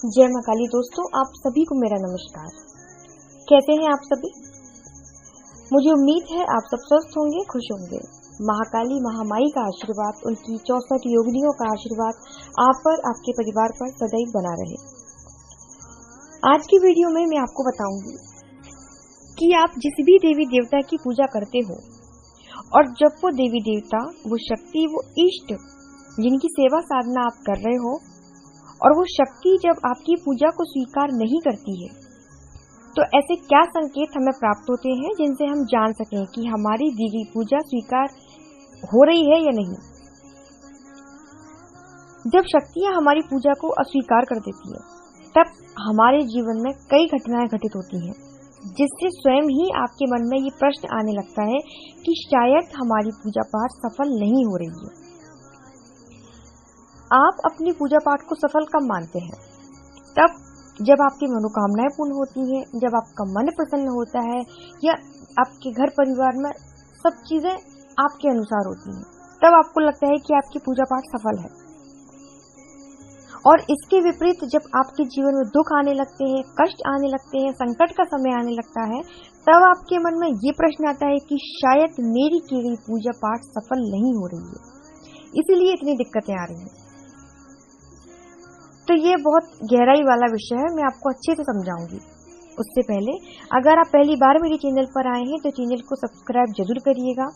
जय मां काली। दोस्तों, आप सभी को मेरा नमस्कार। कैसे हैं आप सभी? मुझे उम्मीद है आप सब स्वस्थ होंगे, खुश होंगे। महाकाली महामाई का आशीर्वाद, उनकी 64 योगिनियों का आशीर्वाद आप पर, आपके परिवार पर सदैव बना रहे। आज की वीडियो में मैं आपको बताऊंगी कि आप जिस भी देवी देवता की पूजा करते हो और जब वो देवी देवता, वो शक्ति, वो इष्ट जिनकी सेवा साधना आप कर रहे हो और वो शक्ति जब आपकी पूजा को स्वीकार नहीं करती है, तो ऐसे क्या संकेत हमें प्राप्त होते हैं जिनसे हम जान सकें कि हमारी दी गई पूजा स्वीकार हो रही है या नहीं। जब शक्तियां हमारी पूजा को अस्वीकार कर देती है, तब हमारे जीवन में कई घटनाएं घटित होती हैं, जिससे स्वयं ही आपके मन में ये प्रश्न आने लगता है कि शायद हमारी पूजा पाठ सफल नहीं हो रही है। आप अपनी पूजा पाठ को सफल कब मानते हैं? तब जब आपकी मनोकामनाएं पूर्ण होती हैं, जब आपका मन प्रसन्न होता है या आपके घर परिवार में सब चीजें आपके अनुसार होती हैं, तब आपको लगता है कि आपकी पूजा पाठ सफल है। और इसके विपरीत जब आपके जीवन में दुख आने लगते हैं, कष्ट आने लगते हैं, संकट का समय आने लगता है, तब आपके मन में ये प्रश्न आता है कि शायद मेरी की गई पूजा पाठ सफल नहीं हो रही है, इसीलिए इतनी दिक्कतें आ रही हैं। तो ये बहुत गहराई वाला विषय है, मैं आपको अच्छे से समझाऊंगी। उससे पहले अगर आप पहली बार मेरे चैनल पर आए हैं तो चैनल को सब्सक्राइब जरूर करिएगा,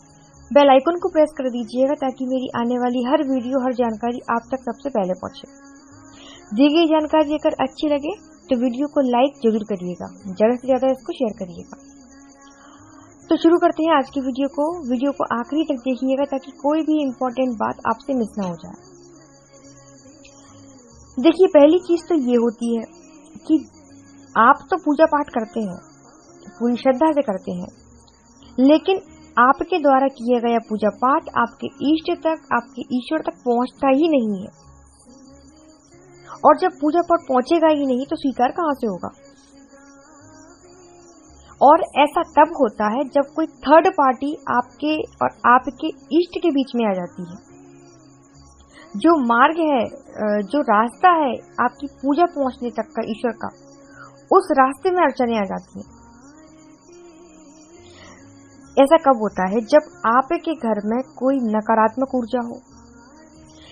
बेल आइकन को प्रेस कर दीजिएगा ताकि मेरी आने वाली हर वीडियो, हर जानकारी आप तक सबसे पहले पहुंचे। दी गई जानकारी अगर अच्छी लगे तो वीडियो को लाइक जरूर करिएगा, ज्यादा से ज्यादा इसको शेयर करिएगा। तो शुरू करते हैं आज की वीडियो को आखिरी तक देखिएगा ताकि कोई भी इम्पोर्टेंट बात आपसे मिस ना हो जाए। देखिए, पहली चीज तो ये होती है कि आप तो पूजा पाठ करते हैं, पूरी श्रद्धा से करते हैं, लेकिन आपके द्वारा किया गया पूजा पाठ आपके इष्ट तक, आपके ईश्वर तक पहुंचता ही नहीं है। और जब पूजा पाठ पहुंचेगा ही नहीं तो स्वीकार कहां से होगा? और ऐसा तब होता है जब कोई थर्ड पार्टी आपके और आपके इष्ट के बीच में आ जाती है। जो मार्ग है, जो रास्ता है आपकी पूजा पहुंचने तक का ईश्वर का, उस रास्ते में अड़चने आ जाती हैं। ऐसा कब होता है? जब आपके घर में कोई नकारात्मक ऊर्जा हो,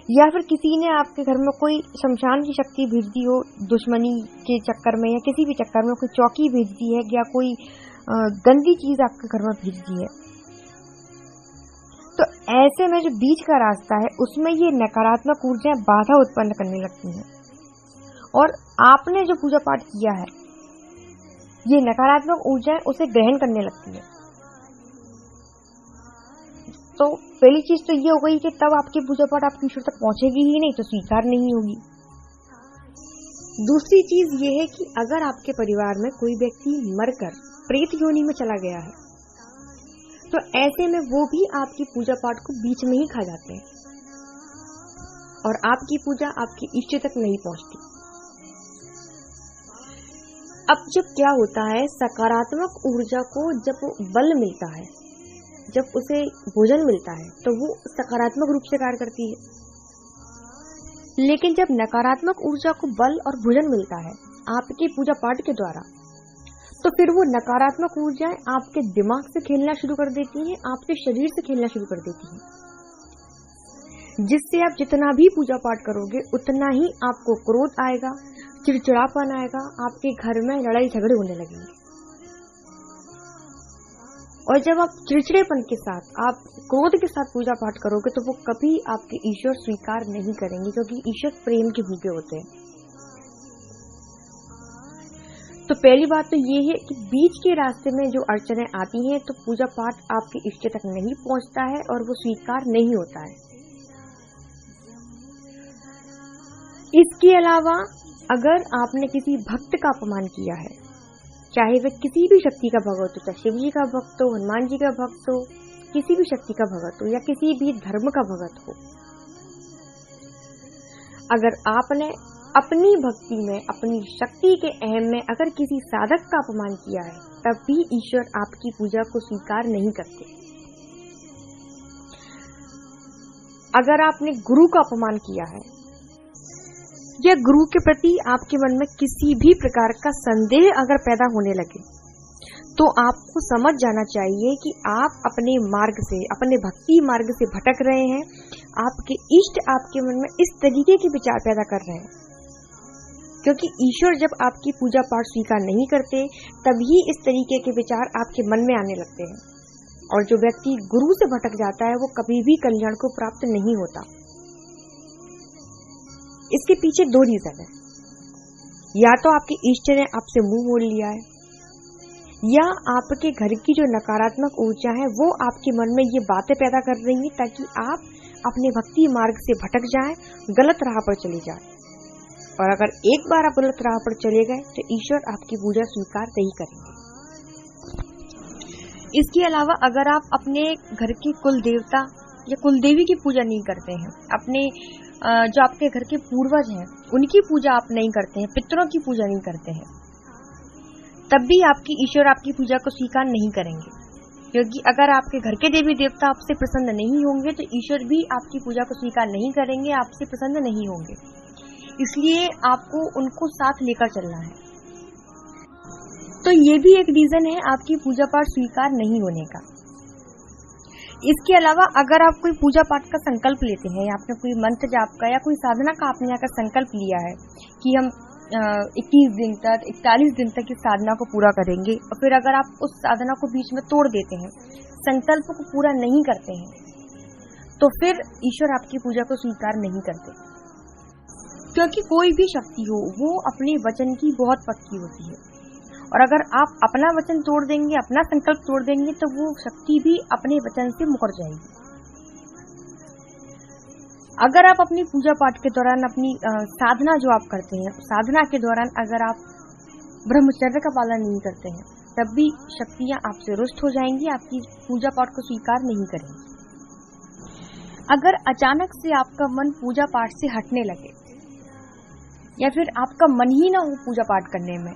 या फिर किसी ने आपके घर में कोई शमशान की शक्ति भेज दी हो, दुश्मनी के चक्कर में या किसी भी चक्कर में कोई चौकी भेज दी है या कोई गंदी चीज आपके घर में भेज दी है। तो ऐसे में जो बीच का रास्ता है उसमें ये नकारात्मक ऊर्जाएं बाधा उत्पन्न करने लगती हैं और आपने जो पूजा पाठ किया है, ये नकारात्मक ऊर्जाएं उसे ग्रहण करने लगती है। तो पहली चीज तो ये हो गई कि तब आपकी पूजा पाठ आपके ईश्वर तक पहुंचेगी ही नहीं, तो स्वीकार नहीं होगी। दूसरी चीज ये है कि अगर आपके परिवार में कोई व्यक्ति मरकर प्रेत योनि में चला गया है, तो ऐसे में वो भी आपकी पूजा पाठ को बीच में ही खा जाते हैं और आपकी पूजा आपके इष्ट तक नहीं पहुंचती। अब जब क्या होता है, सकारात्मक ऊर्जा को जब बल मिलता है, जब उसे भोजन मिलता है, तो वो सकारात्मक रूप से कार्य करती है। लेकिन जब नकारात्मक ऊर्जा को बल और भोजन मिलता है आपकी पूजा पाठ के द्वारा, तो फिर वो नकारात्मक ऊर्जाएं आपके दिमाग से खेलना शुरू कर देती हैं, आपके शरीर से खेलना शुरू कर देती हैं, जिससे आप जितना भी पूजा पाठ करोगे उतना ही आपको क्रोध आएगा, चिड़चिड़ापन आएगा, आपके घर में लड़ाई झगड़े होने लगेंगे। और जब आप चिड़चिड़ेपन के साथ, आप क्रोध के साथ पूजा पाठ करोगे तो वो कभी आपके ईश्वर स्वीकार नहीं करेंगे, क्योंकि ईश्वर प्रेम के भूखे होते हैं। तो पहली बात तो ये है कि बीच के रास्ते में जो अड़चनें आती हैं, तो पूजा पाठ आपके इष्ट तक नहीं पहुंचता है और वो स्वीकार नहीं होता है। इसके अलावा अगर आपने किसी भक्त का अपमान किया है, चाहे वह किसी भी शक्ति का भक्त हो, चाहे शिव जी का भक्त हो, हनुमान जी का भक्त हो, किसी भी शक्ति का भक्त हो या किसी भी धर्म का भक्त हो, अगर आपने अपनी भक्ति में, अपनी शक्ति के अहम में अगर किसी साधक का अपमान किया है, तब भी ईश्वर आपकी पूजा को स्वीकार नहीं करते। अगर आपने गुरु का अपमान किया है, या गुरु के प्रति आपके मन में किसी भी प्रकार का संदेह अगर पैदा होने लगे, तो आपको समझ जाना चाहिए कि आप अपने मार्ग से, अपने भक्ति मार्ग से भटक रहे हैं। आपके इष्ट आपके मन में इस तरीके के विचार पैदा कर रहे हैं, क्योंकि ईश्वर जब आपकी पूजा पाठ स्वीकार नहीं करते, तभी इस तरीके के विचार आपके मन में आने लगते हैं। और जो व्यक्ति गुरु से भटक जाता है, वो कभी भी कल्याण को प्राप्त नहीं होता। इसके पीछे दो रीजन है। या तो आपके इष्ट ने आपसे मुंह मोड़ लिया है, या आपके घर की जो नकारात्मक ऊर्जा है वो आपके मन में ये बातें पैदा कर रही है ताकि आप अपने भक्ति मार्ग से भटक जाएं, गलत राह पर चले जाएं। और अगर एक बार आप गलत राह पर चले गए तो ईश्वर आपकी पूजा स्वीकार नहीं करेंगे। इसके अलावा अगर आप अपने घर के कुल देवता या कुल देवी की पूजा नहीं करते हैं, अपने जो आपके घर के पूर्वज हैं उनकी पूजा आप नहीं करते हैं, पितरों की पूजा नहीं करते हैं, तब भी आपकी ईश्वर आपकी पूजा को स्वीकार नहीं करेंगे। क्योंकि अगर आपके घर के देवी देवता आपसे प्रसन्न नहीं होंगे तो ईश्वर भी आपकी पूजा को स्वीकार नहीं करेंगे, आपसे प्रसन्न नहीं होंगे। इसलिए आपको उनको साथ लेकर चलना है। तो ये भी एक रीजन है आपकी पूजा पाठ स्वीकार नहीं होने का। इसके अलावा अगर आप कोई पूजा पाठ का संकल्प लेते हैं, या आपने कोई मंत्र जाप का या कोई साधना का आपने अगर संकल्प लिया है कि हम 21 दिन तक 41 दिन तक इस साधना को पूरा करेंगे, और फिर अगर आप उस साधना को बीच में तोड़ देते हैं, संकल्प को पूरा नहीं करते हैं, तो फिर ईश्वर आपकी पूजा को स्वीकार नहीं करते। क्योंकि कोई भी शक्ति हो वो अपने वचन की बहुत पक्की होती है, और अगर आप अपना वचन तोड़ देंगे, अपना संकल्प तोड़ देंगे, तो वो शक्ति भी अपने वचन से मुकर जाएगी। अगर आप अपनी पूजा पाठ के दौरान, अपनी साधना जो आप करते हैं, साधना के दौरान अगर आप ब्रह्मचर्य का पालन नहीं करते हैं, तब भी शक्तियां आपसे रुष्ट हो जाएंगी, आपकी पूजा पाठ को स्वीकार नहीं करेंगी। अगर अचानक से आपका मन पूजा पाठ से हटने लगे, या फिर आपका मन ही ना हो पूजा पाठ करने में,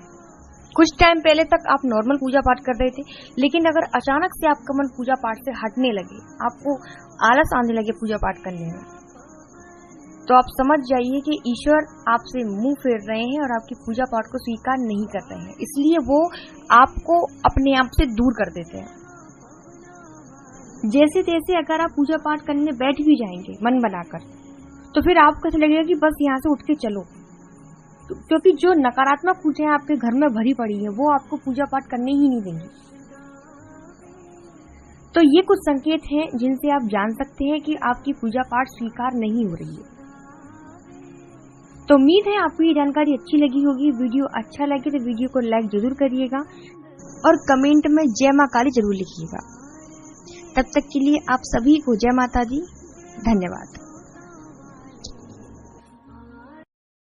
कुछ टाइम पहले तक आप नॉर्मल पूजा पाठ कर रहे थे, लेकिन अगर अचानक से आपका मन पूजा पाठ से हटने लगे, आपको आलस आने लगे पूजा पाठ करने में, तो आप समझ जाइए कि ईश्वर आपसे मुंह फेर रहे हैं और आपकी पूजा पाठ को स्वीकार नहीं कर रहे हैं। इसलिए वो आपको अपने आप से दूर कर देते हैं। जैसे तैसे अगर आप पूजा पाठ करने बैठ भी जाएंगे मन बनाकर, तो फिर आपको ऐसा लगेगा कि बस यहाँ से उठ के चलो, क्योंकि जो नकारात्मक ऊर्जाएं आपके घर में भरी पड़ी है वो आपको पूजा पाठ करने ही नहीं देंगी। तो ये कुछ संकेत हैं जिनसे आप जान सकते हैं कि आपकी पूजा पाठ स्वीकार नहीं हो रही है। तो उम्मीद है आपको ये जानकारी अच्छी लगी होगी। वीडियो अच्छा लगे तो वीडियो को लाइक जरूर करिएगा और कमेंट में जय मां काली जरूर लिखिएगा। तब तक के लिए आप सभी को जय माता दी। धन्यवाद।